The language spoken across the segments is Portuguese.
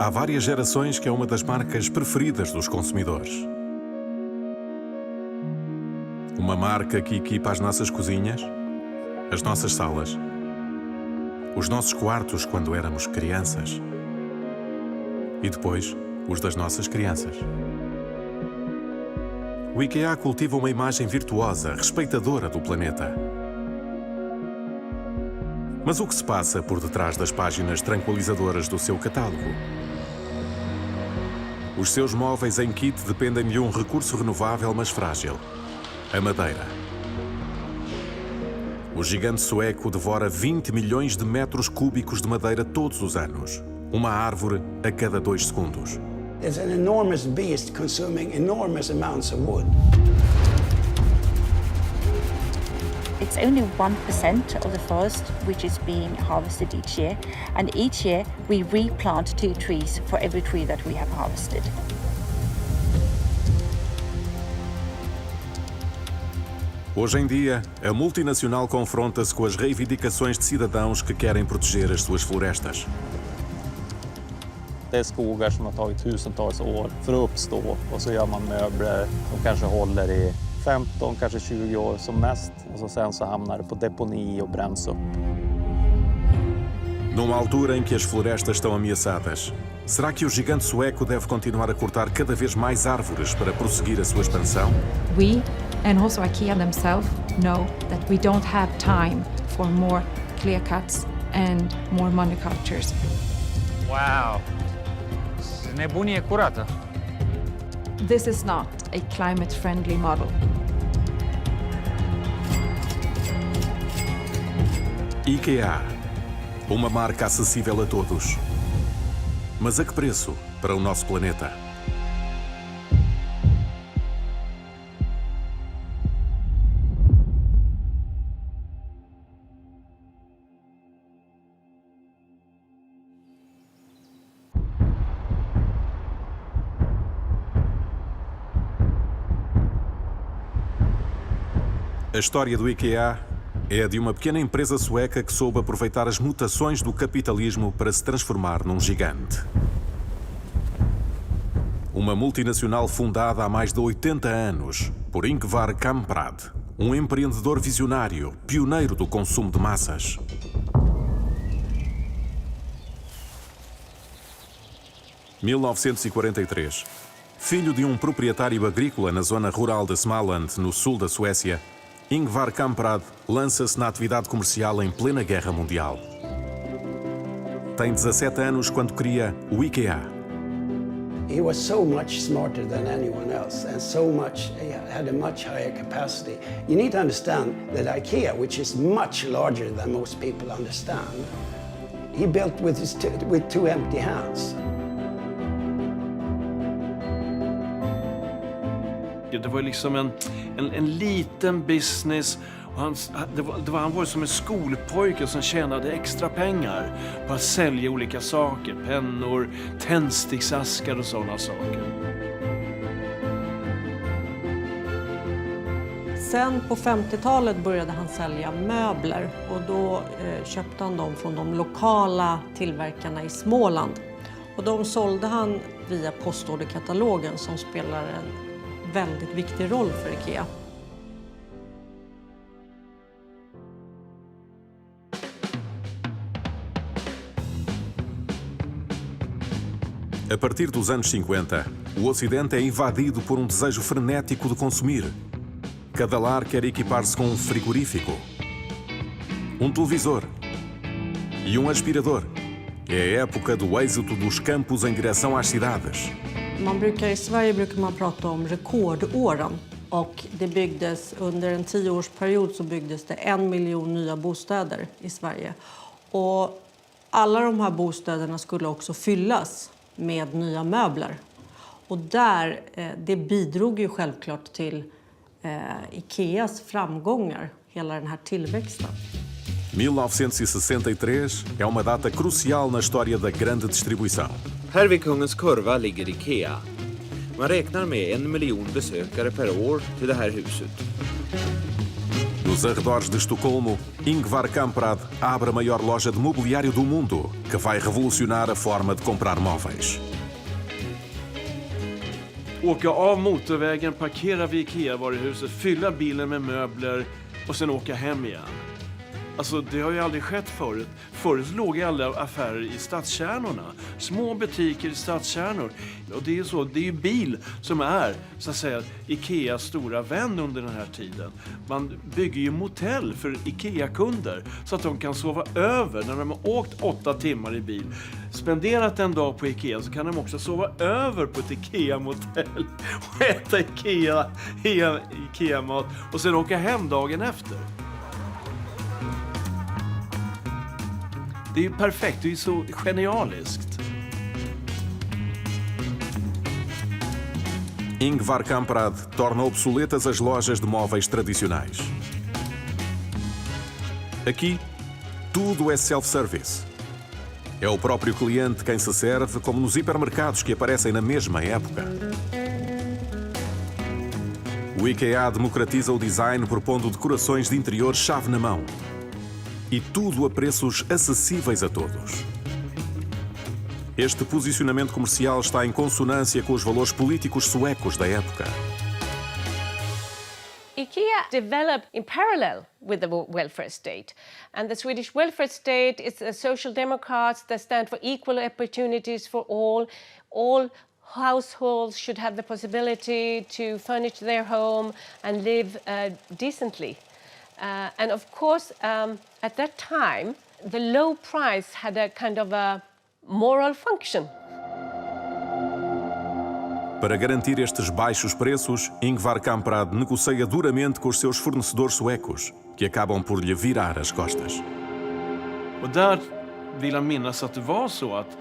Há várias gerações que é uma das marcas preferidas dos consumidores. Uma marca que equipa as nossas cozinhas, as nossas salas, os nossos quartos quando éramos crianças e depois os das nossas crianças. O IKEA cultiva uma imagem virtuosa, respeitadora do planeta. Mas o que se passa por detrás das páginas tranquilizadoras do seu catálogo? Os seus móveis em kit dependem de um recurso renovável, mas frágil: a madeira. O gigante sueco devora 20 milhões de metros cúbicos de madeira todos os anos. Uma árvore a cada 2 segundos. It's an enormous beast consuming enormous amounts of wood. It's only 1% of the forest which is being harvested each year, and each year we replant 2 trees for every tree that we have harvested. Hoje em dia, a multinacional confronta-se com as reivindicações de cidadãos que querem proteger as suas florestas. Det är skogar som har tagit tusentals år för att uppstå och så gör man möbler som kanske håller i 15, kanske 20 år som mest och så sen så hamnar det på deponi och bränns upp. Numa altura em que as florestas estão ameaçadas, será que o gigante sueco deve continuar a cortar cada vez mais árvores para prosseguir a sua expansão? We, and also IKEA themselves, know that we don't have time for more clear cuts and more monocultures. Wow! Nebunie curată. This is not a climate-friendly model. IKEA, uma marca acessível a todos. Mas a que preço para o nosso planeta? A história do IKEA é a de uma pequena empresa sueca que soube aproveitar as mutações do capitalismo para se transformar num gigante. Uma multinacional fundada há mais de 80 anos por Ingvar Kamprad, um empreendedor visionário, pioneiro do consumo de massas. – 1943. Filho de um proprietário agrícola na zona rural de Småland, no sul da Suécia, Ingvar Kamprad lança-se na atividade comercial em plena Guerra Mundial. Tem 17 anos quando cria o IKEA. He was so much smarter than anyone else and so much, he had a much higher capacity. You need to understand that IKEA, which is much larger than most people understand, he built with 2 empty hands. Det var liksom en liten business. Och han var som en skolpojke som tjänade extra pengar på att sälja olika saker. Pennor, tändsticksaskar och sådana saker. Sen på 50-talet började han sälja möbler och då köpte han dem från de lokala tillverkarna i Småland. Och de sålde han via postorderkatalogen som spelar en väldigt viktig roll för IKEA. A partir dos anos 50, o Ocidente é invadido por um desejo frenético de consumir. Cada lar quer equipar-se com um frigorífico, um televisor e um aspirador. É a época do êxodo dos campos em direção às cidades. I Sverige brukar man prata om rekordåren och det byggdes under en 10-årsperiod så byggdes det 1 miljon nya bostäder i Sverige. Och alla de här bostäderna skulle också fyllas med nya möbler. Och det bidrog ju självklart till IKEAs framgångar, hela den här tillväxten. 1963 é uma data crucial na história da grande distribuição. Här vid Kungens Kurva ligger IKEA. Man räknar med 1 miljon besökare per år till det här huset. Nos arredores de Estocolmo, Ingvar Kamprad abre a maior loja de mobiliário do mundo, que vai revolucionar a forma de comprar móveis. Åka av motorvägen, parkera vid IKEA-varuhuset, fylla bilen med möbler och sen åka hem igen. Alltså, det har ju aldrig skett förut. Förut låg ju alla affärer i stadskärnorna. Små butiker i stadskärnor. Och det är ju så, det är ju bil som är, så att säga, Ikeas stora vän under den här tiden. Man bygger ju motell för Ikea-kunder så att de kan sova över när de har åkt 8 timmar i bil. Spenderat en dag på Ikea så kan de också sova över på ett Ikea-motell och äta Ikea-mat och sen åka hem dagen efter. Det är ju perfekt, det är ju så genialiskt. Ingvar Kamprad torna obsoletas as lojas de móveis tradicionais. Aqui, tudo é self-service. É o próprio cliente quem se serve, como nos hipermercados que aparecem na mesma época. O IKEA democratiza o design propondo decorações de interior chave na mão. E tudo a preços acessíveis a todos. Este posicionamento comercial está em consonância com os valores políticos suecos da época. IKEA developed in parallel with the welfare state. And the Swedish welfare state is a social democrats that stand for equal opportunities for all. All households should have the possibility to furnish their home and live decently. And of course, at that time, the low price had a kind of a moral function. Para garantir estes baixos preços, Ingvar Kamprad negocia duramente com os seus fornecedores suecos, que acabam por lhe virar as costas. Och där vill jag minnas att det var så att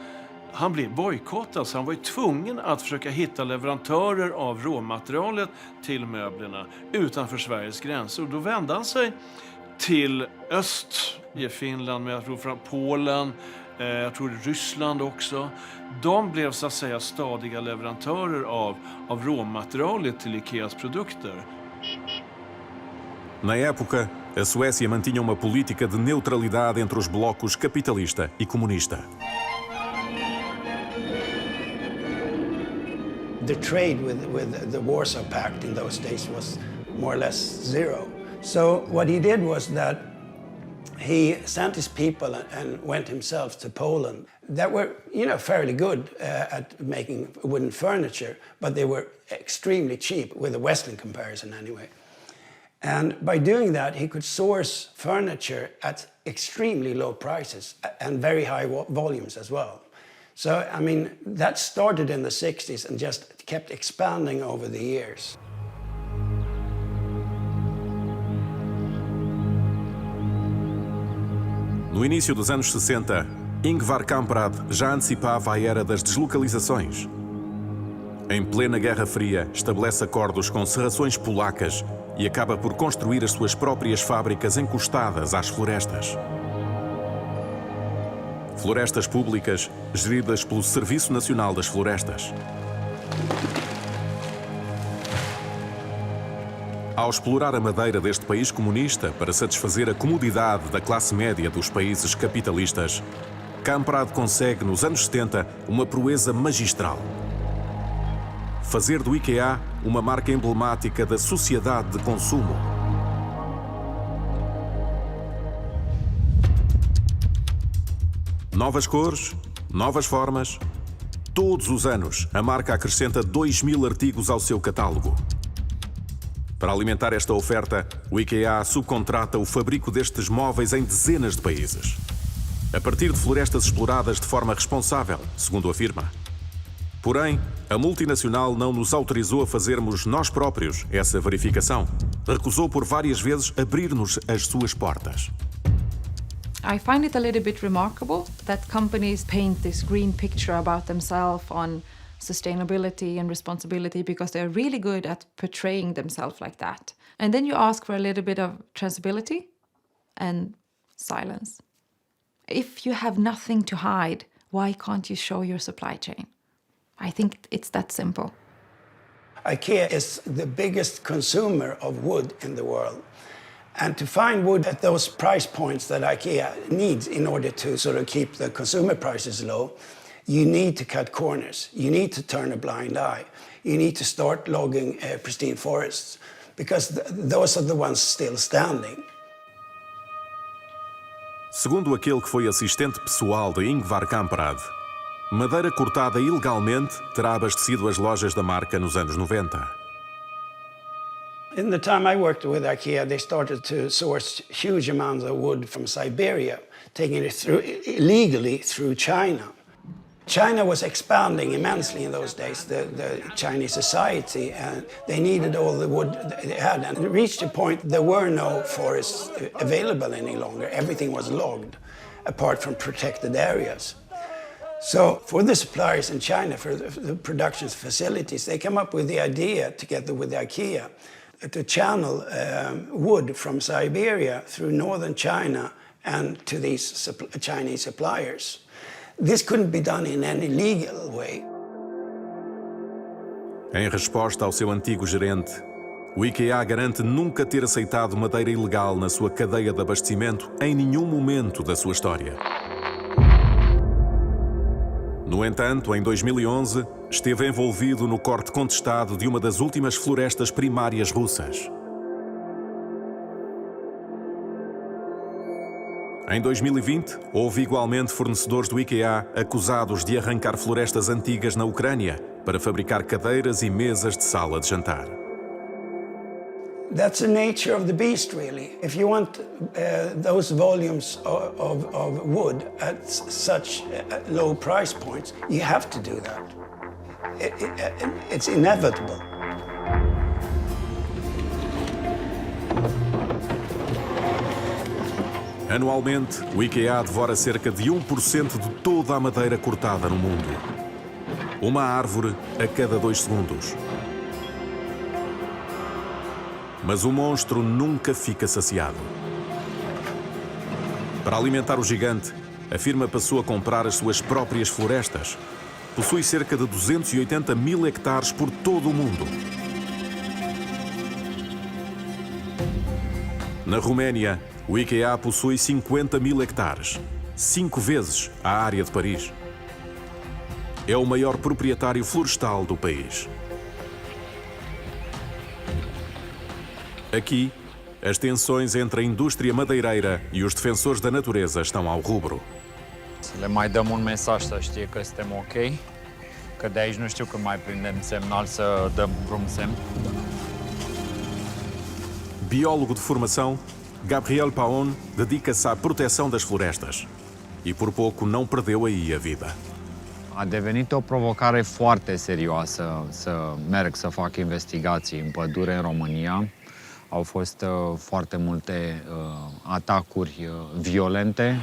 han blev bojkottad, så han var ju tvungen att försöka hitta leverantörer av råmaterialet till möblerna utanför Sveriges gränser. Och då vände han sig till öst, i Finland, men jag tror från Polen, jag tror Ryssland också. De blev så att säga stadiga leverantörer av råmaterialet till Ikeas produkter. Na época, a Suécia mantinha uma política de neutralidade entre os blocos capitalista e comunista. The trade with the Warsaw Pact in those days was more or less zero. So what he did was that he sent his people and went himself to Poland that were, fairly good at making wooden furniture, but they were extremely cheap with a Western comparison anyway. And by doing that, he could source furniture at extremely low prices and very high volumes as well. So, that started in the 60s and just kept expanding over the years. No início dos anos 60, Ingvar Kamprad já antecipava a era das deslocalizações. Em plena Guerra Fria, estabelece acordos com serrações polacas e acaba por construir as suas próprias fábricas encostadas às florestas. Florestas públicas geridas pelo Serviço Nacional das Florestas. Ao explorar a madeira deste país comunista para satisfazer a comodidade da classe média dos países capitalistas, Kamprad consegue, nos anos 70, uma proeza magistral. Fazer do IKEA uma marca emblemática da sociedade de consumo. Novas cores, novas formas. Todos os anos, a marca acrescenta 2.000 artigos ao seu catálogo. Para alimentar esta oferta, o IKEA subcontrata o fabrico destes móveis em dezenas de países. A partir de florestas exploradas de forma responsável, segundo afirma. Porém, a multinacional não nos autorizou a fazermos nós próprios essa verificação. Recusou por várias vezes abrir-nos as suas portas. I find it a little bit remarkable that companies paint this green picture about themselves on sustainability and responsibility because they're really good at portraying themselves like that. And then you ask for a little bit of traceability and silence. If you have nothing to hide, why can't you show your supply chain? I think it's that simple. IKEA is the biggest consumer of wood in the world. And to find wood at those price points that IKEA needs in order to sort of keep the consumer prices low, you need to cut corners. You need to turn a blind eye. You need to start logging pristine forests because those are the ones still standing. Segundo aquele que foi assistente pessoal de Ingvar Kamprad, madeira cortada ilegalmente terá abastecido as lojas da marca nos anos 90. In the time I worked with IKEA, they started to source huge amounts of wood from Siberia, taking it illegally through China. China was expanding immensely in those days, the Chinese society, and they needed all the wood they had. And it reached a point there were no forests available any longer. Everything was logged, apart from protected areas. So for the suppliers in China, for the production facilities, they come up with the idea, together with IKEA, to channel wood from Siberia through northern China and to these Chinese suppliers. This couldn't be done in any legal way. Em resposta ao seu antigo gerente, o IKEA garante nunca ter aceitado madeira ilegal na sua cadeia de abastecimento em nenhum momento da sua história. No entanto, em 2011, esteve envolvido no corte contestado de uma das últimas florestas primárias russas. Em 2020, houve igualmente fornecedores do IKEA acusados de arrancar florestas antigas na Ucrânia para fabricar cadeiras e mesas de sala de jantar. That's the nature of the beast, really. If you want those volumes of wood at such low price points, you have to do that. It's inevitable. Anualmente, o IKEA devora cerca de 1% de toda a madeira cortada no mundo. Uma árvore a cada 2 segundos. Mas o monstro nunca fica saciado. Para alimentar o gigante, a firma passou a comprar as suas próprias florestas. Possui cerca de 280 mil hectares por todo o mundo. Na Roménia, o IKEA possui 50 mil hectares, 5 vezes a área de Paris. É o maior proprietário florestal do país. Aqui, as tensões entre a indústria madeireira e os defensores da natureza estão ao rubro. Le mai dăm un mesaj să știe că suntem ok, că de aici nu știu când mai prindem semnal să dăm drum semn. Biólogo de formação, Gabriel Paon dedica-se à proteção das florestas e por pouco não perdeu aí a vida. A devenit o provocare foarte serioasă să merg să fac investigații în pădure în România. Au fost foarte multe atacuri violente.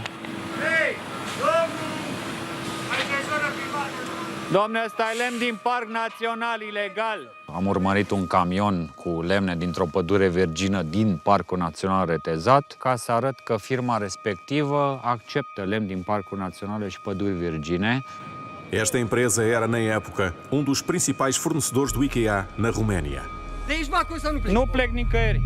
Doamne, ăsta e lemn din Parc Național ilegal. Am urmărit un camion cu lemne dintr-o pădure virgină din Parcul Național Retezat ca să arăt că firma respectivă acceptă lemn din Parcul Național și păduri virgine. Esta empresa era, na época, dos principais fornecedores do IKEA na Roménia. Nu plec nicăieri.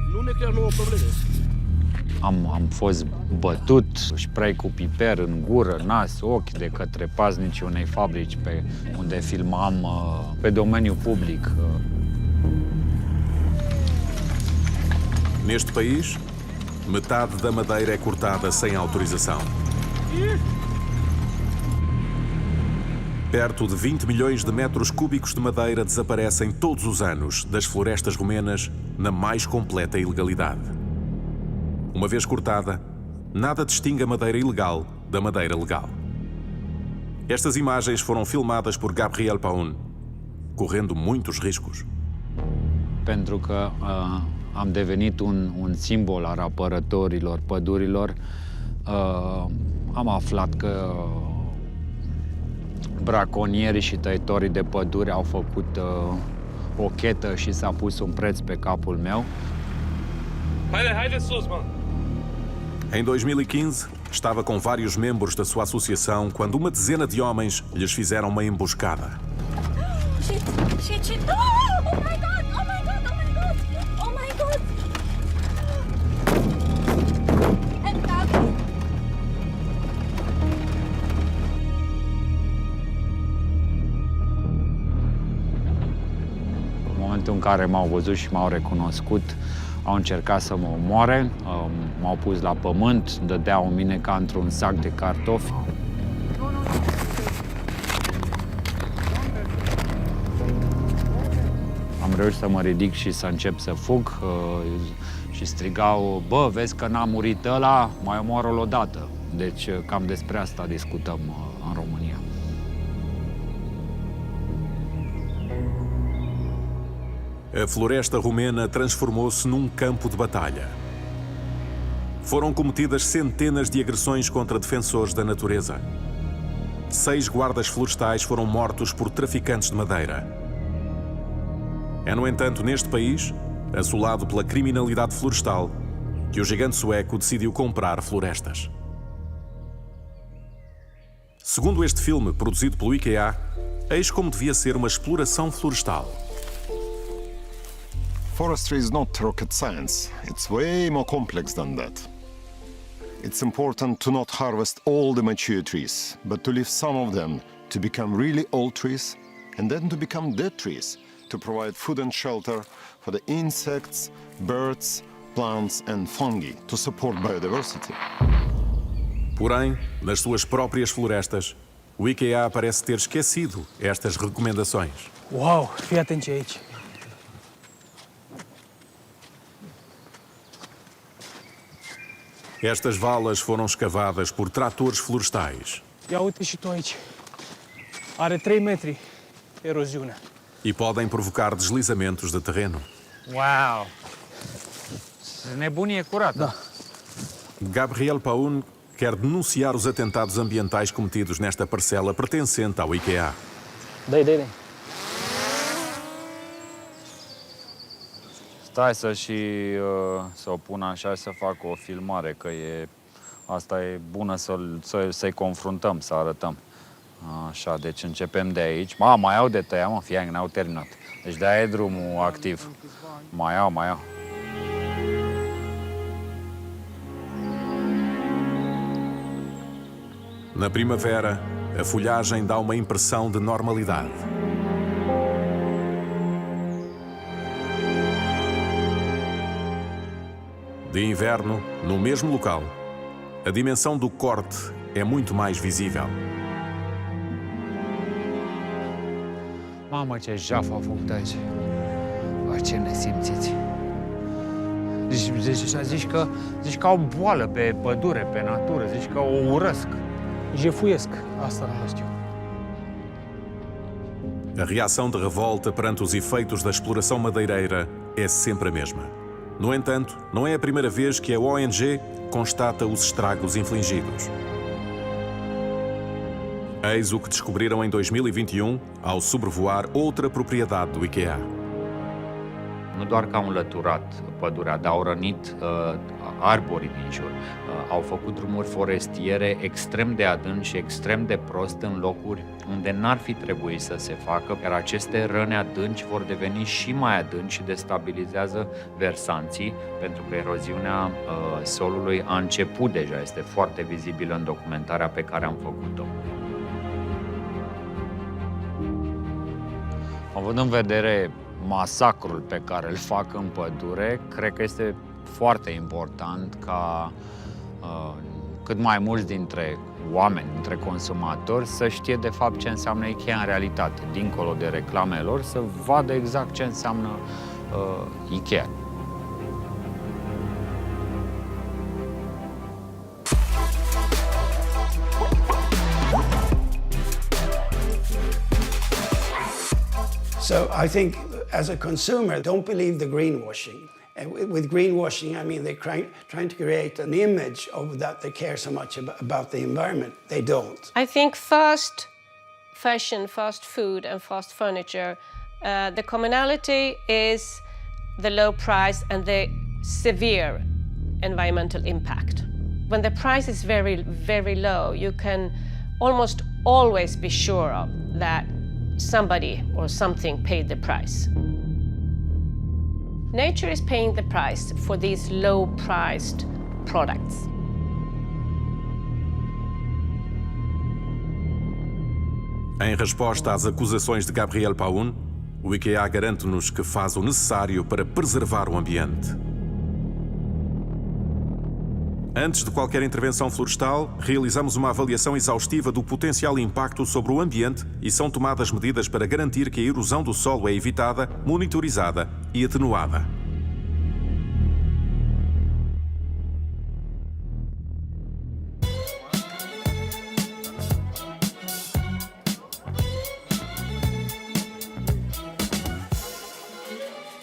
Am fost bătut, spray cu piper în gură, nas, ochi de către paznicii unei fabrici unde filmam pe domeniu public. Neste país, metade da madeira é cortada sem autorização. Perto de 20 milhões de metros cúbicos de madeira desaparecem todos os anos das florestas romenas na mais completa ilegalidade. Uma vez cortada, nada distingue a madeira ilegal da madeira legal. Estas imagens foram filmadas por Gabriel Paon, correndo muitos riscos. Pentru că am devenit un simbol al apărătorilor pădurilor, am aflat că braconierii și tăietorii de pădure au făcut o chetă și s-a pus un preț pe capul meu. Haide sus, mano! Em 2015, estava com vários membros da sua associação quando uma dezena de homens lhes fizeram uma emboscada. Shit! Oh my god! momentul în care m-au văzut și m-au recunoscut, au încercat să mă omoare, m-au pus la pământ, dădeau în mine ca într-un sac de cartofi. Am reușit să mă ridic și să încep să fug și strigau: bă, vezi că n-a murit ăla, mai omoară-l odată. Deci cam despre asta discutăm în România. A floresta romena transformou-se num campo de batalha. Foram cometidas centenas de agressões contra defensores da natureza. 6 guardas florestais foram mortos por traficantes de madeira. É, no entanto, neste país, assolado pela criminalidade florestal, que o gigante sueco decidiu comprar florestas. Segundo este filme, produzido pelo IKEA, eis como devia ser uma exploração florestal. Forestry is not rocket science. It's way more complex than that. It's important to not harvest all the mature trees, but to leave some of them to become really old trees and then to become dead trees, to provide food and shelter for the insects, birds, plants and fungi, to support biodiversity. Porém, nas suas próprias florestas, o IKEA parece ter esquecido estas recomendações. Wow, fii atenți aici. Estas valas foram escavadas por tratores florestais. Ia uite și tu aici. Are 3 metri eroziunea. E podem provocar deslizamentos de terreno. Wow! Nebunie curată. Da. Gabriel Paun quer denunciar os atentados ambientais cometidos nesta parcela pertencente ao IKEA. Dai. Stai să o pun așa și să fac o filmare, că asta e bună să-i confruntăm, să arătăm. Așa, deci începem de aici. Mai au de tăiat, mă, fiang, n-au terminat. Deci de-aia e drumul activ. Mai au. Na primavera, a folhagem dá uma impressão de normalidade. De inverno, no mesmo local, a dimensão do corte é muito mais visível. Mamă, ce jaf au făcut aici. Ce nesimțiți. Zici că au boală pe pădure, pe natură, zici că o urăsc. Jefuiesc, asta nu știu. A reação de revolta perante os efeitos da exploração madeireira é sempre a mesma. No entanto, não é a primeira vez que a ONG constata os estragos infligidos. Eis o que descobriram em 2021 ao sobrevoar outra propriedade do IKEA. Nu doar că au înlăturat pădurea, dar au rănit arborii din jur. Au făcut drumuri forestiere extrem de adânci și extrem de prost în locuri unde n-ar fi trebuit să se facă, iar aceste răni adânci vor deveni și mai adânci și destabilizează versanții, pentru că eroziunea solului a început deja, este foarte vizibilă în documentarea pe care am făcut-o. Având în vedere masacrul pe care îl fac în pădure, cred că este foarte important ca cât mai mulți dintre oameni, dintre consumatori, să știe de fapt ce înseamnă IKEA în realitate, dincolo de reclamelor, să vadă exact ce înseamnă IKEA. So I think, as a consumer, don't believe the greenwashing. And with greenwashing, I mean they're trying to create an image of that they care so much about the environment. They don't. I think fast fashion, fast food and fast furniture, the commonality is the low price and the severe environmental impact. When the price is very, very low, you can almost always be sure of that somebody or something paid the price. Nature is paying the price for these low-priced products. Em resposta às acusações de Gabriel Paun, O IKEA garante-nos que faz o necessário para preservar o ambiente. Antes de qualquer intervenção florestal, realizamos uma avaliação exaustiva do potencial impacto sobre o ambiente e são tomadas medidas para garantir que a erosão do solo é evitada, monitorizada e atenuada.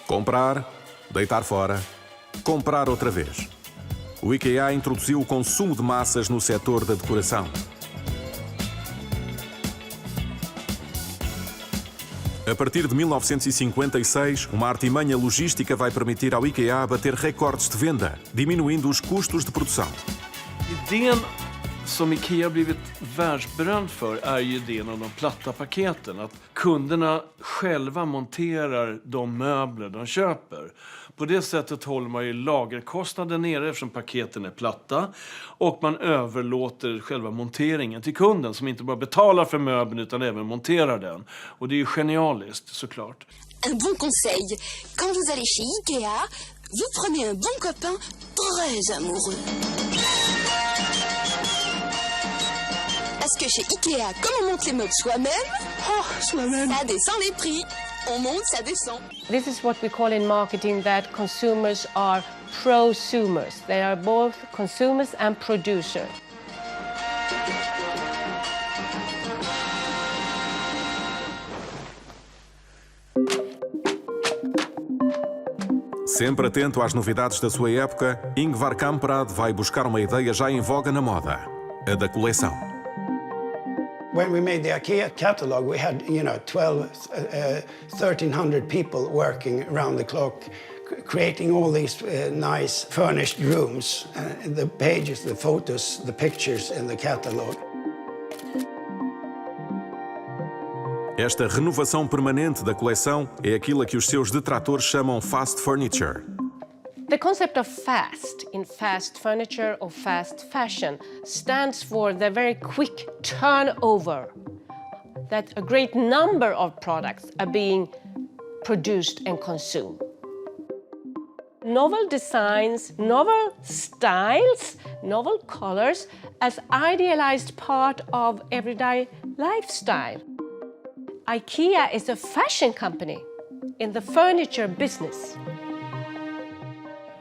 Comprar, deitar fora, comprar outra vez. O IKEA introduziu o consumo de massas no setor da decoração. A partir de 1956, uma artimanha logística vai permitir ao IKEA bater recordes de venda, diminuindo os custos de produção. Idén som IKEA blivit världsberömd för är ju idén om de platta paketen. Att kunderna själva monterar de möbler de köper. På det sättet håller man ju lagerkostnaden nere eftersom paketen är platta. Och man överlåter själva monteringen till kunden som inte bara betalar för möbeln utan även monterar den. Och det är ju genialiskt såklart. Un bon conseil. Quand vous allez chez IKEA, vous prenez un bon copain très amoureux. Parce que chez IKEA, comme on monte les meubles soi-même, ça descend les prix. On monte, ça descend. This is what we call in marketing that consumers are prosumers. They are both consumers and producers. Sempre atento às novidades da sua época, Ingvar Kamprad vai buscar uma ideia já em voga na moda, a da coleção. When we made the IKEA catalog, we had, 1,300 people working around the clock, creating all these nice furnished rooms, the pages, the photos, the pictures in the catalog. Esta renovação permanente da coleção é aquilo a que os seus detratores chamam fast furniture. The concept of fast in fast furniture or fast fashion stands for the very quick turnover, that a great number of products are being produced and consumed. Novel designs, novel styles, novel colors as idealized part of everyday lifestyle. IKEA is a fashion company in the furniture business.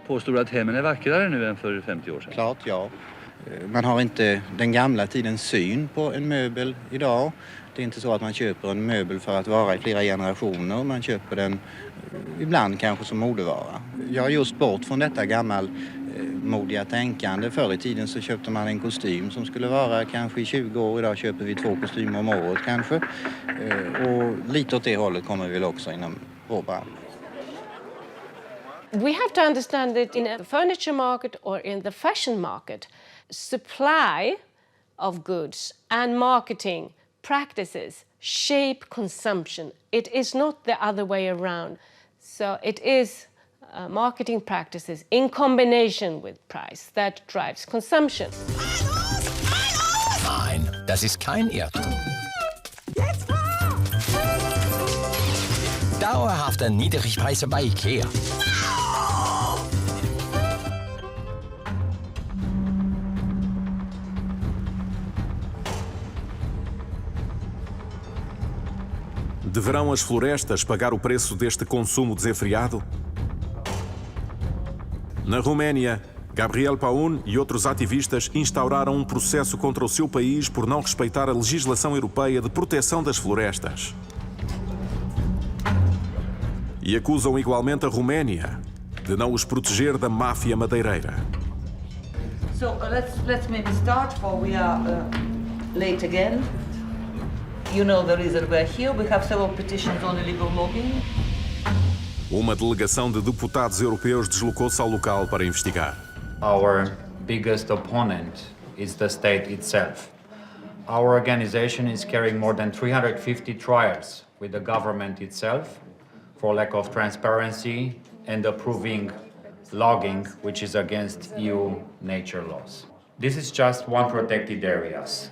Påstår du att hemmen är vackrare nu än för 50 år sedan? Klart, ja. Man har inte den gamla tidens syn på en möbel idag. Det är inte så att man köper en möbel för att vara i flera generationer. Man köper den ibland kanske som modevara. Jag har just bort från detta gammalmodiga tänkande. Förr i tiden så köpte man en kostym som skulle vara kanske i 20 år. Idag köper vi 2 kostymer om året kanske. Och lite åt det hållet kommer vi väl också inom vår bransch. We have to understand that in the furniture market or in the fashion market, supply of goods and marketing practices shape consumption. It is not the other way around. So it is marketing practices in combination with price that drives consumption. Nein, das ist kein Irrtum. Dauerhafte Niedrigpreise bei IKEA. Deverão as florestas pagar o preço deste consumo desenfreado? Na Roménia, Gabriel Paun e outros ativistas instauraram um processo contra o seu país por não respeitar a legislação europeia de proteção das florestas. E acusam igualmente a Roménia de não os proteger da máfia madeireira. So let's maybe start, for we are late again. You know the reason we're here. We have several petitions on illegal logging. Uma delegação de deputados europeus deslocou-se ao local para investigar. Our biggest opponent is the state itself. Our organization is carrying more than 350 trials with the government itself for lack of transparency and approving logging, which is against EU nature laws. This is just one protected areas,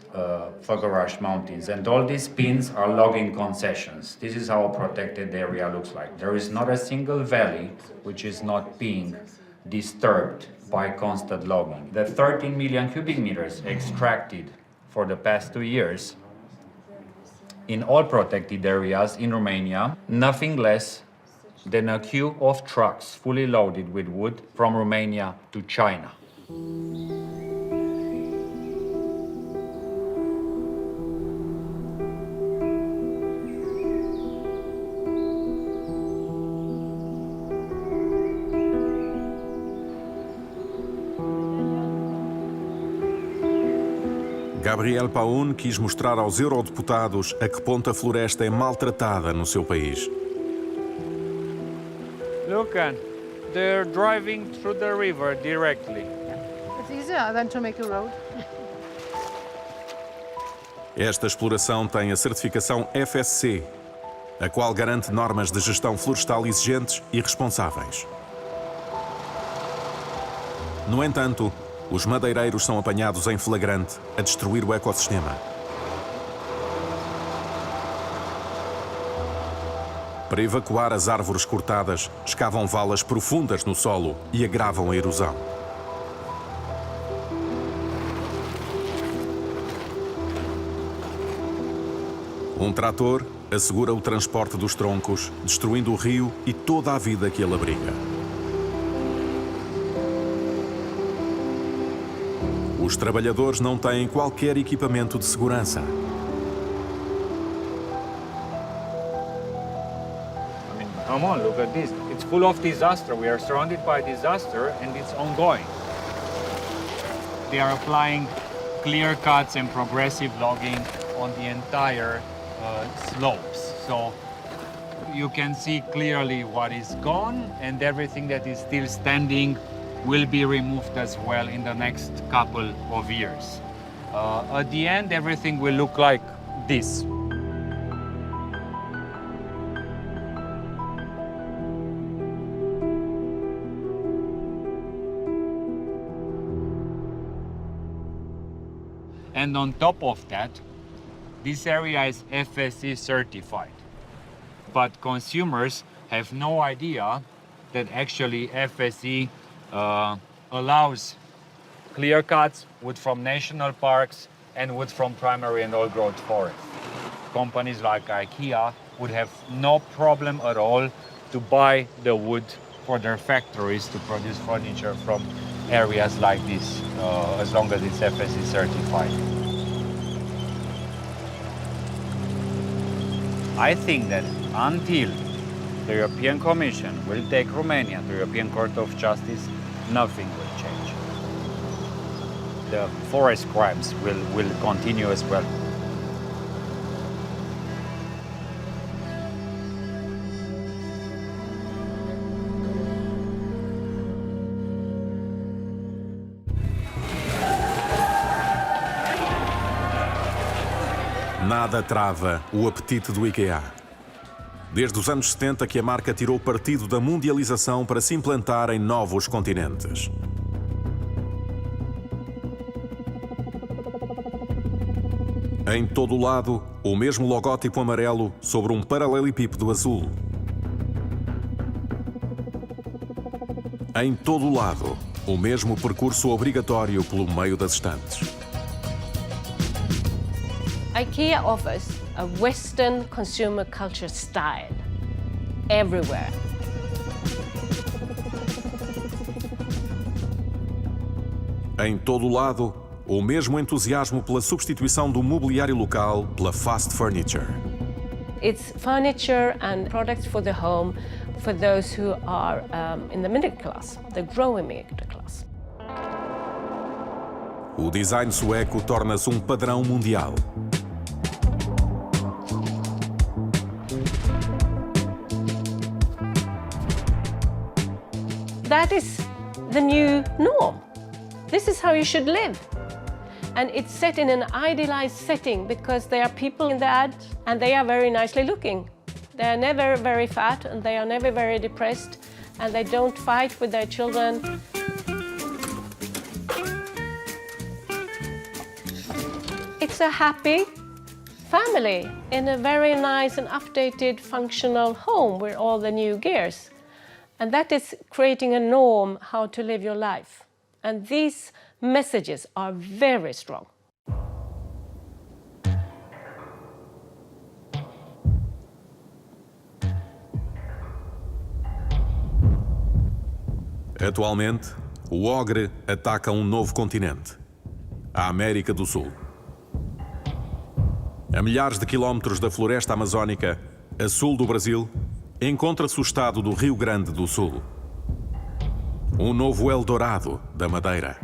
Fogarage Mountains, and all these pins are logging concessions. This is how a protected area looks like. There is not a single valley which is not being disturbed by constant logging. The 13 million cubic meters extracted for the past 2 years in all protected areas in Romania, nothing less than a queue of trucks fully loaded with wood from Romania to China. Gabriel Paun quis mostrar aos eurodeputados a que ponto a floresta é maltratada no seu país. Look, they're driving through the river directly. It's easier than to make a road. Esta exploração tem a certificação FSC, a qual garante normas de gestão florestal exigentes e responsáveis. No entanto, os madeireiros são apanhados em flagrante a destruir o ecossistema. Para evacuar as árvores cortadas, escavam valas profundas no solo e agravam a erosão. Um trator assegura o transporte dos troncos, destruindo o rio e toda a vida que ele abriga. Os trabalhadores não têm qualquer equipamento de segurança. Come on, look at this. It's full of disaster. We are surrounded by disaster and it's ongoing. They are applying clear cuts and progressive logging on the entire slopes. So you can see clearly what is gone and everything that is still standing will be removed as well in the next couple of years. At the end, everything will look like this. And on top of that, this area is FSC certified. But consumers have no idea that actually FSC allows clear cuts, wood from national parks, and wood from primary and old-growth forests. Companies like IKEA would have no problem at all to buy the wood for their factories to produce furniture from areas like this, as long as it's FSC certified. I think that until the European Commission will take Romania to the European Court of Justice, nothing will change. The forest crimes will continue as well. Nada trava o apetite do IKEA. Desde os anos 70 que a marca tirou partido da mundialização para se implantar em novos continentes. Em todo o lado, o mesmo logótipo amarelo sobre um paralelepípedo azul. Em todo o lado, o mesmo percurso obrigatório pelo meio das estantes. IKEA offers a Western consumer culture style everywhere. Em todo o lado, o mesmo entusiasmo pela substituição do mobiliário local pela fast furniture. It's furniture and products for the home for those who are in the middle class, the growing middle class. O design sueco torna-se um padrão mundial. That is the new norm. This is how you should live. And it's set in an idealized setting because there are people in the ad and they are very nicely looking. They are never very fat and they are never very depressed and they don't fight with their children. it's a happy family in a very nice and updated functional home with all the new gears. And that is creating a norm how to live your life. And these messages are very strong. Atualmente, o ogre ataca um novo continente, a América do Sul. A milhares de quilómetros da floresta amazónica, a sul do Brasil, encontra-se o estado do Rio Grande do Sul. Um novo Eldorado da Madeira.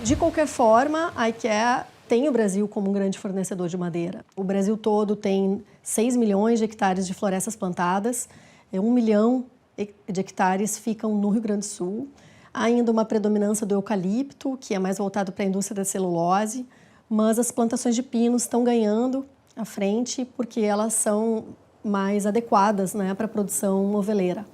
De qualquer forma, a IKEA tem o Brasil como um grande fornecedor de madeira. O Brasil todo tem 6 milhões de hectares de florestas plantadas, 1 milhão de hectares ficam no Rio Grande do Sul. Há ainda uma predominância do eucalipto, que é mais voltado para a indústria da celulose, mas as plantações de pinos estão ganhando à frente porque elas são mais adequadas, né, para a produção moveleira.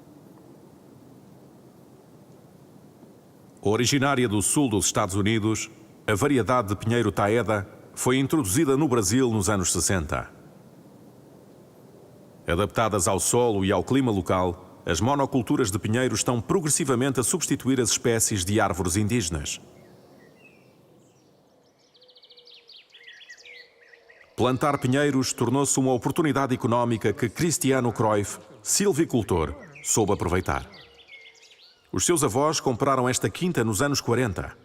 Originária do sul dos Estados Unidos, a variedade de pinheiro taeda foi introduzida no Brasil nos anos 60. Adaptadas ao solo e ao clima local, as monoculturas de pinheiro estão progressivamente a substituir as espécies de árvores indígenas. Plantar pinheiros tornou-se uma oportunidade económica que Cristiano Cruyff, silvicultor, soube aproveitar. Os seus avós compraram esta quinta nos anos 40.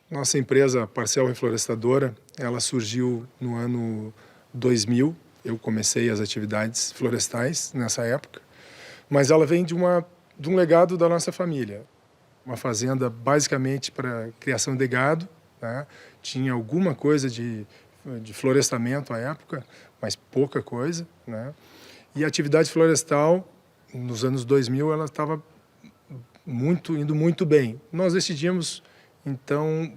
Nossa empresa Parcel Reflorestadora, ela surgiu no ano 2000. Eu comecei as atividades florestais nessa época, mas ela vem de um legado da nossa família. Uma fazenda basicamente para criação de gado, né? Tinha alguma coisa de florestamento à época, mas pouca coisa, né? E a atividade florestal, nos anos 2000, ela estava indo muito bem. Nós decidimos, então,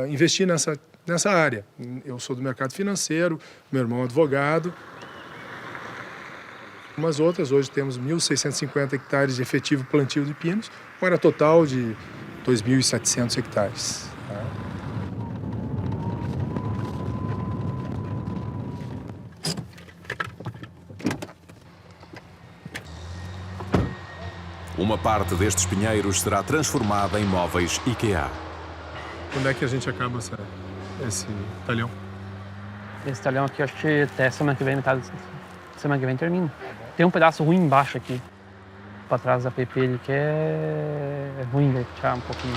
investir nessa área. Eu sou do mercado financeiro, meu irmão é advogado. Umas outras, hoje temos 1.650 hectares de efetivo plantio de pinos, com área total de 2.700 hectares. Tá? Uma parte destes pinheiros será transformada em móveis IKEA. Quando é que a gente acaba esse talhão? Esse talhão aqui, acho que até semana que vem, metade da semana que vem termina. Tem um pedaço ruim embaixo aqui, para trás da PP, ele que é ruim, vai tirar um pouquinho.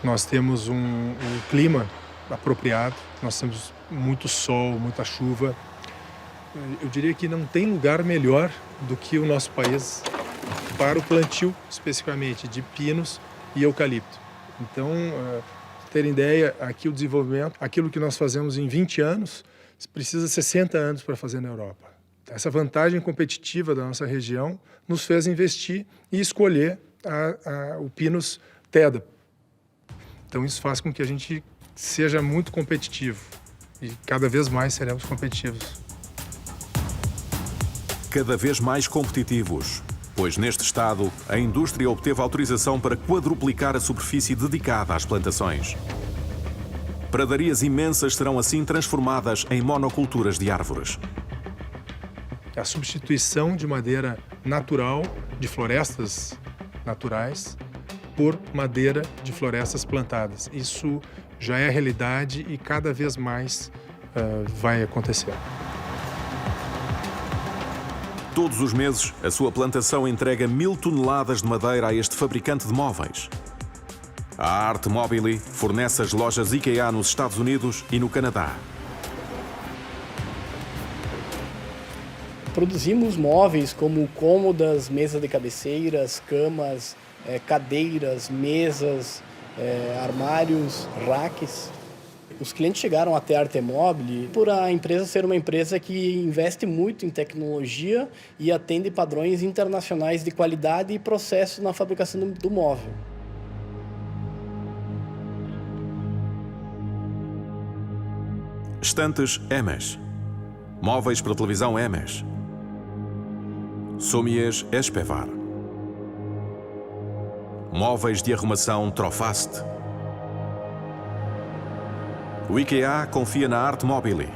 Nós temos um clima apropriado, nós temos muito sol, muita chuva. Eu diria que não tem lugar melhor do que o nosso país para o plantio, especificamente, de pinos e eucalipto. Então, para terem ideia, aqui o desenvolvimento, aquilo que nós fazemos em 20 anos, precisa 60 anos para fazer na Europa. Essa vantagem competitiva da nossa região nos fez investir e escolher o Pinus Teda. Então isso faz com que a gente seja muito competitivo e cada vez mais seremos competitivos. Cada vez mais competitivos, pois neste estado a indústria obteve autorização para quadruplicar a superfície dedicada às plantações. Pradarias imensas serão assim transformadas em monoculturas de árvores. A substituição de madeira natural, de florestas naturais, por madeira de florestas plantadas. Isso já é realidade e cada vez mais vai acontecer. Todos os meses, a sua plantação entrega 1000 toneladas de madeira a este fabricante de móveis. A Art Mobile fornece as lojas IKEA nos Estados Unidos e no Canadá. Produzimos móveis como cômodas, mesas de cabeceiras, camas, cadeiras, mesas, armários, racks. Os clientes chegaram até a Artemobile por a empresa ser uma empresa que investe muito em tecnologia e atende padrões internacionais de qualidade e processo na fabricação do móvel. Estantes Emes. Móveis para televisão Emes. Sommiers Espevar. móveis de arrumação Trofast. O IKEA confia na Art Mobile.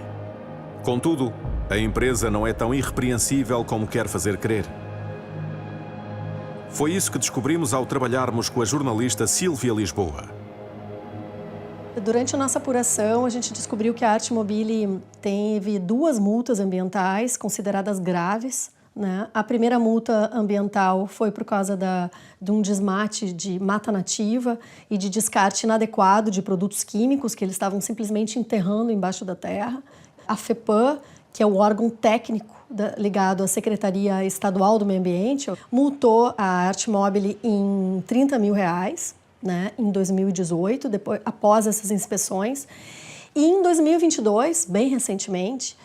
Contudo, a empresa não é tão irrepreensível como quer fazer crer. Foi isso que descobrimos ao trabalharmos com a jornalista Sílvia Lisboa. Durante a nossa apuração, a gente descobriu que a Art Mobile teve 2 multas ambientais consideradas graves, né? A primeira multa ambiental foi por causa de um desmate de mata nativa e de descarte inadequado de produtos químicos que eles estavam simplesmente enterrando embaixo da terra. A FEPAM, que é o órgão técnico ligado à Secretaria Estadual do Meio Ambiente, multou a Art Mobile em R$30 mil, né, em 2018, após essas inspeções. E em 2022, bem recentemente,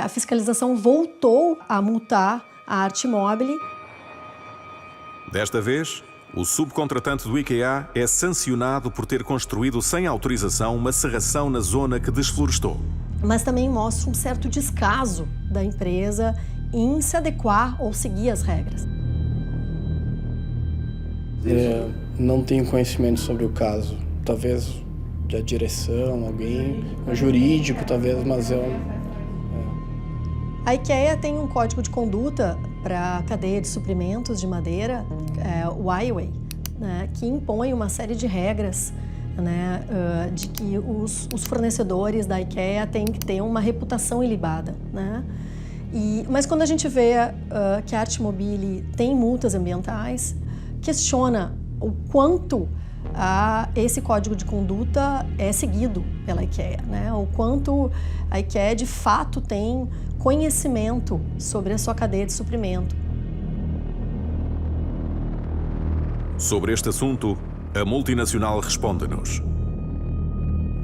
a fiscalização voltou a multar a Art Mobile. Desta vez, o subcontratante do IKEA é sancionado por ter construído sem autorização uma serração na zona que desflorestou. Mas também mostra um certo descaso da empresa em se adequar ou seguir as regras. Não tenho conhecimento sobre o caso. Talvez da direção, alguém, jurídico talvez, mas A IKEA tem um código de conduta para a cadeia de suprimentos de madeira, o IWAY, né, que impõe uma série de regras, né, de que os fornecedores da IKEA têm que ter uma reputação ilibada, né? Mas quando a gente vê que a Art Mobile tem multas ambientais, questiona o quanto esse código de conduta é seguido pela IKEA, né? O quanto a IKEA de fato tem conhecimento sobre a sua cadeia de suprimento. Sobre este assunto, a multinacional responde-nos: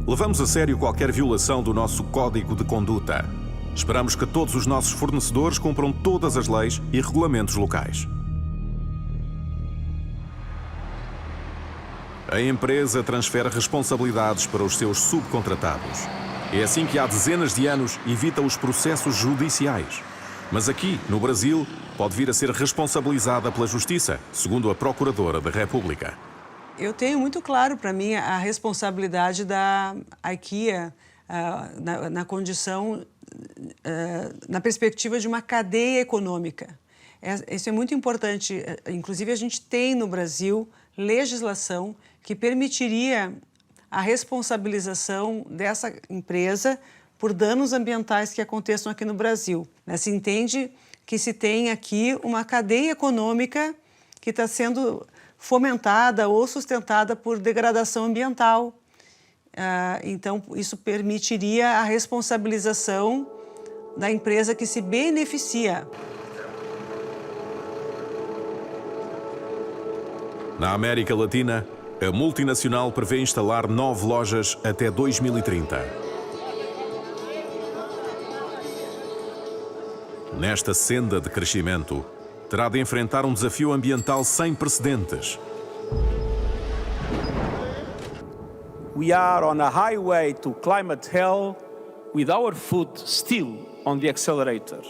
levamos a sério qualquer violação do nosso código de conduta. Esperamos que todos os nossos fornecedores cumpram todas as leis e regulamentos locais. A empresa transfere responsabilidades para os seus subcontratados. É assim que há dezenas de anos evita os processos judiciais. Mas aqui, no Brasil, pode vir a ser responsabilizada pela Justiça, segundo a Procuradora da República. Eu tenho muito claro para mim a responsabilidade da IKEA na condição, na perspectiva de uma cadeia econômica. Isso é muito importante. Inclusive, a gente tem no Brasil legislação que permitiria a responsabilização dessa empresa por danos ambientais que aconteçam aqui no Brasil. Se entende que se tem aqui uma cadeia econômica que está sendo fomentada ou sustentada por degradação ambiental. Então, isso permitiria a responsabilização da empresa que se beneficia. Na América Latina, a multinacional prevê instalar 9 lojas até 2030. Nesta senda de crescimento, terá de enfrentar um desafio ambiental sem precedentes. We are on a highway to climate hell with our foot still on the accelerator.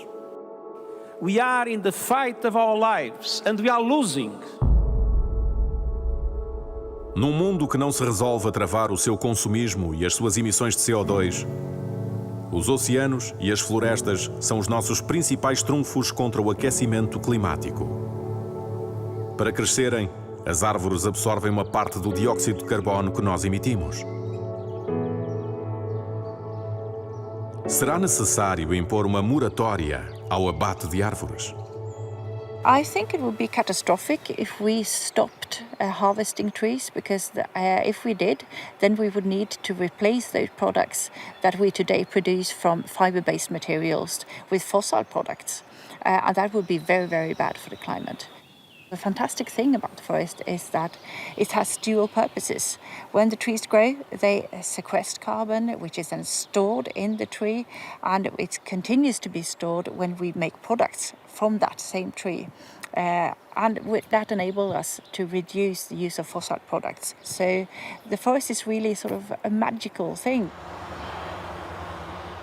We are in the fight of our lives and we are losing. Num mundo que não se resolve a travar o seu consumismo e as suas emissões de CO2, os oceanos e as florestas são os nossos principais trunfos contra o aquecimento climático. Para crescerem, as árvores absorvem uma parte do dióxido de carbono que nós emitimos. Será necessário impor uma moratória ao abate de árvores? I think it would be catastrophic if we stopped harvesting trees, because if we did, then we would need to replace those products that we today produce from fiber-based materials with fossil products. And that would be very, very bad for the climate. The fantastic thing about the forest is that it has dual purposes. When the trees grow, they sequester carbon, which is then stored in the tree, and it continues to be stored when we make products from that same tree. And that enables us to reduce the use of fossil products. So the forest is really sort of a magical thing.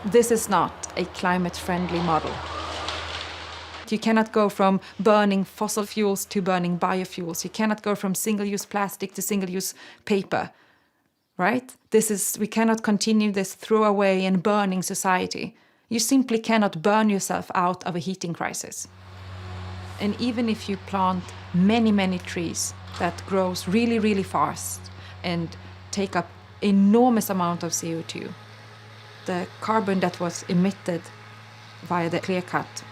This is not a climate-friendly model. cannot. You cannot go from burning fossil fuels to burning biofuels. You cannot go from single-use plastic to single-use paper, right? We cannot continue this throwaway and burning society. You simply cannot burn yourself out of a heating crisis. And even if you plant many, many trees that grows really, really fast and take up enormous amount of CO2, the carbon that was emitted via the clear cut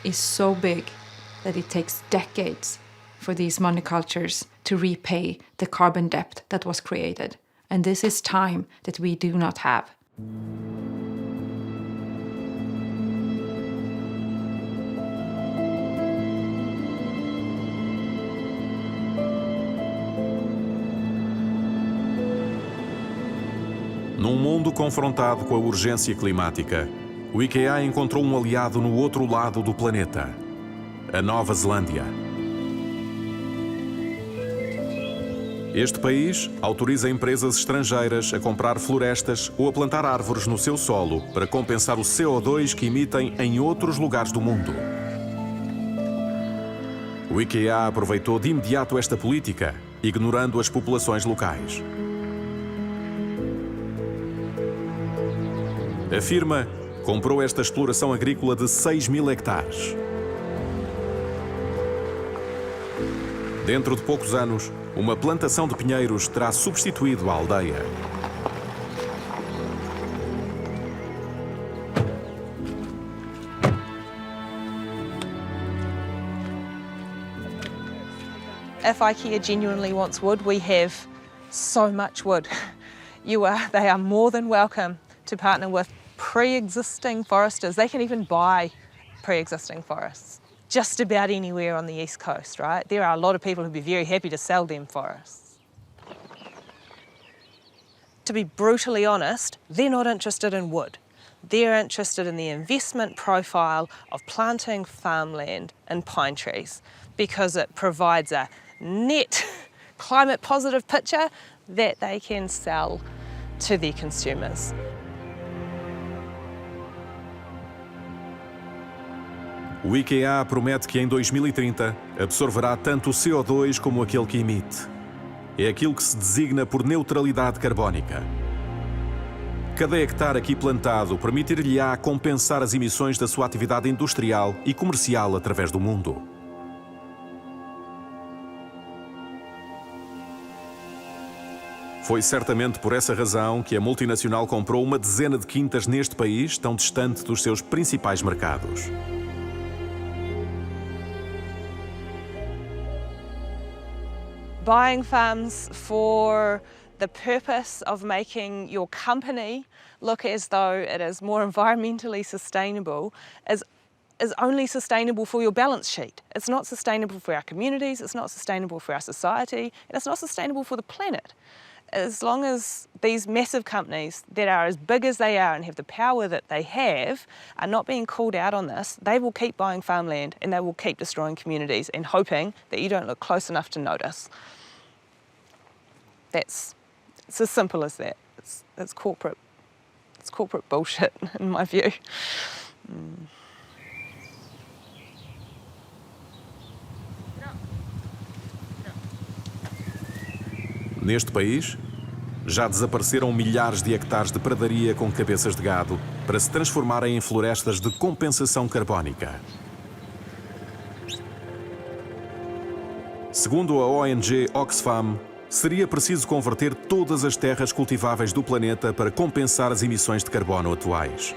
is so big that it takes decades for these monocultures to repay the carbon debt that was created. And this is time that we do not have. Num mundo confrontado com a urgência climática, o IKEA encontrou um aliado no outro lado do planeta, a Nova Zelândia. Este país autoriza empresas estrangeiras a comprar florestas ou a plantar árvores no seu solo para compensar o CO2 que emitem em outros lugares do mundo. O IKEA aproveitou de imediato esta política, ignorando as populações locais. A firma comprou esta exploração agrícola de 6.000 hectares. Dentro de poucos anos, uma plantação de pinheiros terá substituído a aldeia. If IKEA genuinely wants wood, we have so much wood. They are more than welcome to partner with pre-existing foresters. They can even buy pre-existing forests just about anywhere on the East Coast, right? There are a lot of people who'd be very happy to sell them forests. To be brutally honest, they're not interested in wood. They're interested in the investment profile of planting farmland and pine trees because it provides a net climate positive picture that they can sell to their consumers. O IKEA promete que em 2030 absorverá tanto o CO2 como aquele que emite. É aquilo que se designa por neutralidade carbónica. Cada hectare aqui plantado permitir-lhe-á compensar as emissões da sua atividade industrial e comercial através do mundo. Foi certamente por essa razão que a multinacional comprou uma dezena de quintas neste país, tão distante dos seus principais mercados. Buying farms for the purpose of making your company look as though it is more environmentally sustainable is only sustainable for your balance sheet. It's not sustainable for our communities, it's not sustainable for our society, and it's not sustainable for the planet. As long as these massive companies that are as big as they are and have the power that they have are not being called out on this, they will keep buying farmland and they will keep destroying communities and hoping that you don't look close enough to notice. It's as simple as that. It's corporate bullshit in my view. Neste país, já desapareceram milhares de hectares de pradaria com cabeças de gado para se transformarem em florestas de compensação carbónica. Segundo a ONG Oxfam, seria preciso converter todas as terras cultiváveis do planeta para compensar as emissões de carbono atuais.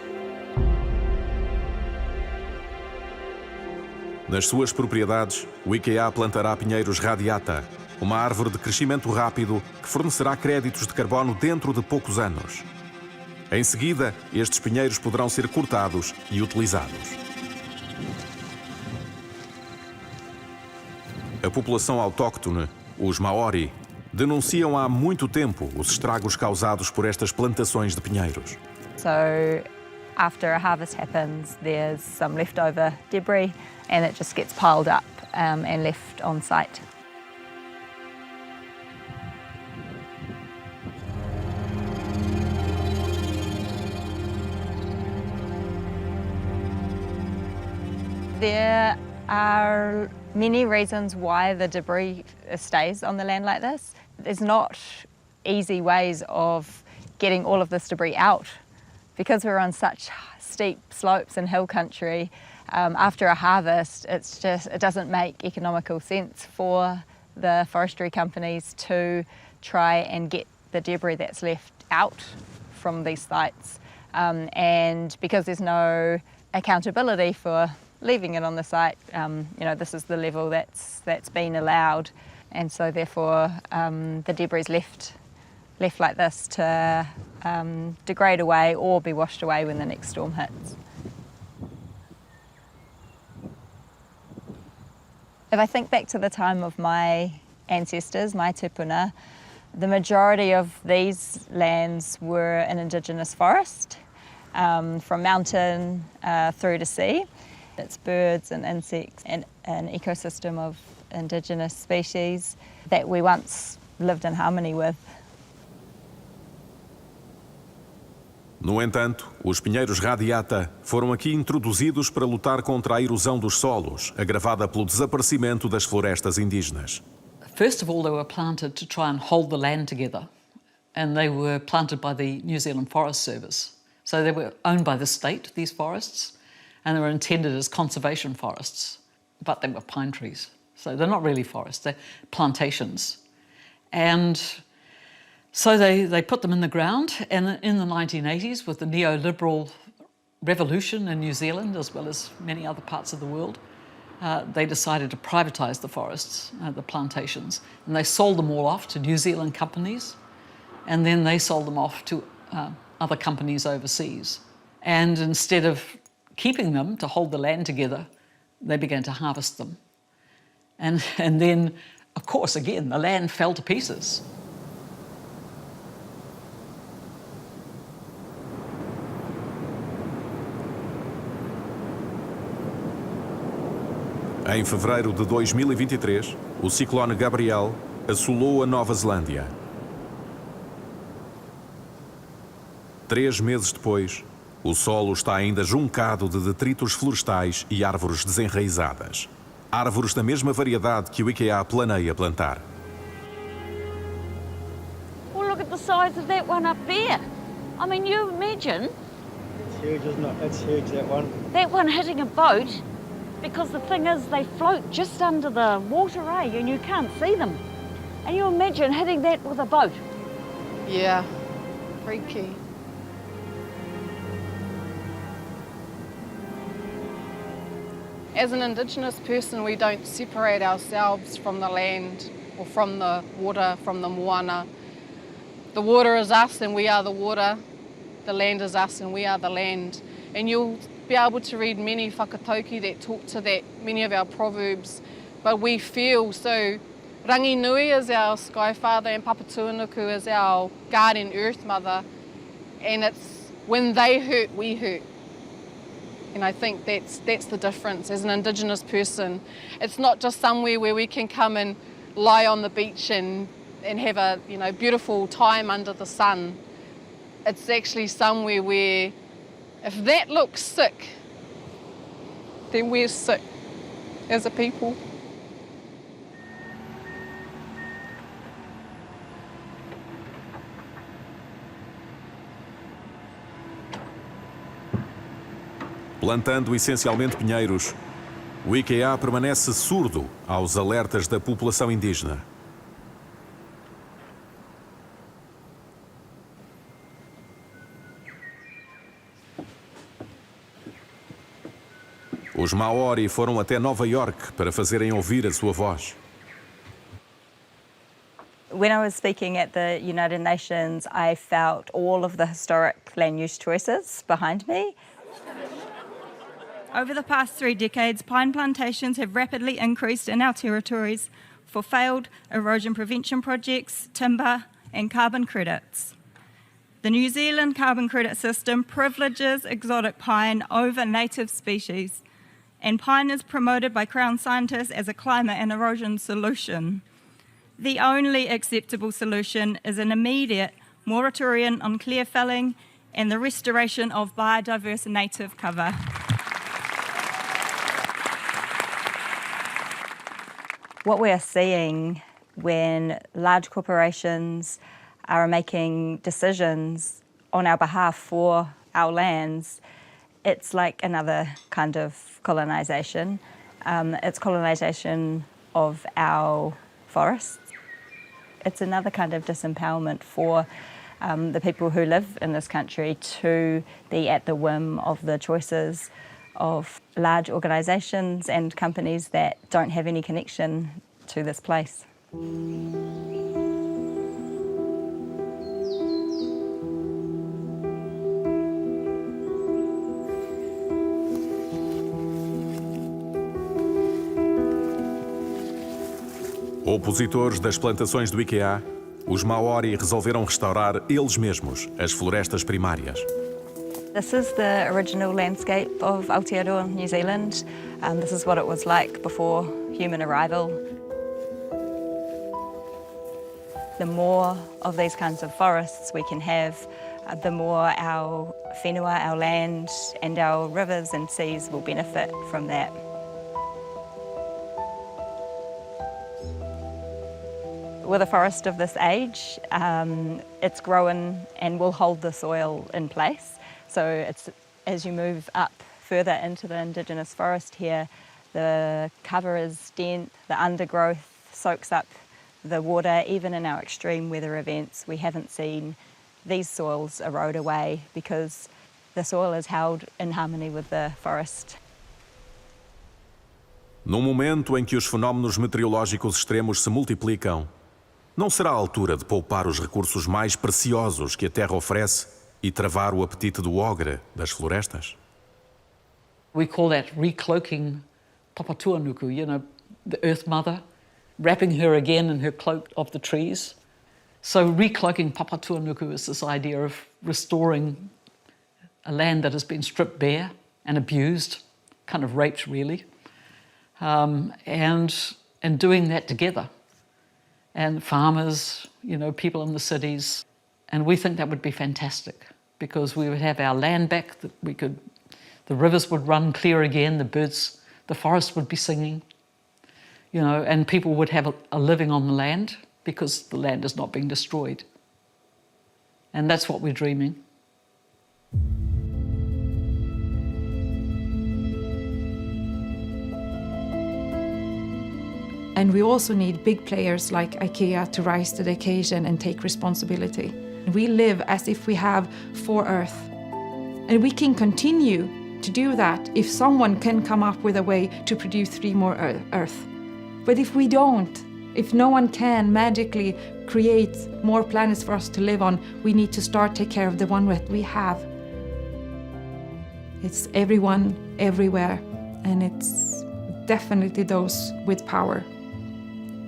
Nas suas propriedades, o IKEA plantará pinheiros radiata, uma árvore de crescimento rápido que fornecerá créditos de carbono dentro de poucos anos. Em seguida, estes pinheiros poderão ser cortados e utilizados. A população autóctone, os Maori, denunciam há muito tempo os estragos causados por estas plantações de pinheiros. So, after a harvest happens, there's some leftover debris and it just gets piled up and left on site. There are many reasons why the debris stays on the land like this. There's not easy ways of getting all of this debris out. Because we're on such steep slopes and hill country, after a harvest, it doesn't make economical sense for the forestry companies to try and get the debris that's left out from these sites. And because there's no accountability for leaving it on the site, this is the level that's been allowed, and so therefore the debris is left like this to degrade away or be washed away when the next storm hits. If I think back to the time of my ancestors, my tupuna, the majority of these lands were an indigenous forest, from mountain through to sea. It's birds and insects and an ecosystem of indigenous species that we once lived in harmony with. No entanto, os pinheiros radiata foram aqui introduzidos para lutar contra a erosão dos solos, agravada pelo desaparecimento das florestas indígenas. First of all, they were planted to try and hold the land together, and they were planted by the New Zealand Forest Service. So they were owned by the state, these forests, and they were intended as conservation forests, but they were pine trees. So they're not really forests, they're plantations. And so they put them in the ground, and in the 1980s, with the neoliberal revolution in New Zealand, as well as many other parts of the world, they decided to privatise the forests, the plantations, and they sold them all off to New Zealand companies, and then they sold them off to other companies overseas. And instead of keeping them to hold the land together, they began to harvest them. And then, of course, again, the land fell to pieces. Em fevereiro de 2023, o ciclone Gabriel assolou a Nova Zelândia. 3 meses depois, o solo está ainda juncado de detritos florestais e árvores desenraizadas. Árvores da mesma variedade que o IKEA planeia plantar. Well, look at the size of that one up there. I mean, you imagine... It's huge, isn't it? It's huge, that one. That one hitting a boat, because the thing is they float just under the water, and you can't see them. And you imagine hitting that with a boat. Yeah, freaky. As an Indigenous person, we don't separate ourselves from the land or from the water, from the moana. The water is us and we are the water. The land is us and we are the land. And you'll be able to read many whakatauki that talk to that, many of our proverbs. But we feel, so Rangi Nui is our Sky Father and Papatuanuku is our Guardian Earth Mother. And it's when they hurt, we hurt. And I think that's the difference as an Indigenous person. It's not just somewhere where we can come and lie on the beach and have a beautiful time under the sun. It's actually somewhere where if that looks sick, then we're sick as a people. Plantando essencialmente pinheiros, o IKEA permanece surdo aos alertas da população indígena. Os Maori foram até Nova York para fazerem ouvir a sua voz. When I was speaking at the United Nations, I felt all of the historic land use choices behind me. Over the past 3 decades, pine plantations have rapidly increased in our territories for failed erosion prevention projects, timber and carbon credits. The New Zealand carbon credit system privileges exotic pine over native species, and pine is promoted by Crown scientists as a climate and erosion solution. The only acceptable solution is an immediate moratorium on clear felling and the restoration of biodiverse native cover. What we're seeing when large corporations are making decisions on our behalf for our lands, it's like another kind of colonisation. It's colonisation of our forests. It's another kind of disempowerment for the people who live in this country to be at the whim of the choices of large organisations and companies that don't have any connection to this place. Opositores das plantações do IKEA, os Maori resolveram restaurar eles mesmos as florestas primárias. This is the original landscape of Aotearoa, New Zealand. This is what it was like before human arrival. The more of these kinds of forests we can have, the more our whenua, our land, and our rivers and seas will benefit from that. With a forest of this age, it's grown and will hold the soil in place. So it's, as you move up further into the Indigenous forest here, the cover is dense, the undergrowth soaks up the water. Even in our extreme weather events, we haven't seen these soils erode away because the soil is held in harmony with the forest. No momento em que os fenómenos meteorológicos extremos se multiplicam, não será a altura de poupar os recursos mais preciosos que a terra oferece e travar o apetite do ogre das florestas? We call that recloaking Papatuanuku, you know, the Earth Mother, wrapping her again in her cloak of the trees. So recloaking Papatuanuku is this idea of restoring a land that has been stripped bare and abused, kind of raped really, and doing that together. And farmers, you know, people in the cities. And we think that would be fantastic because we would have our land back, that we could, the rivers would run clear again, the birds, the forest would be singing, you know, and people would have a living on the land because the land is not being destroyed. And that's what we're dreaming. And we also need big players like IKEA to rise to the occasion and take responsibility. We live as if we have 4 Earth. And we can continue to do that if someone can come up with a way to produce 3 more Earth. But if we don't, if no one can magically create more planets for us to live on, we need to start take care of the one that we have. It's everyone, everywhere, and it's definitely those with power.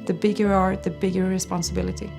The bigger you are, the bigger responsibility.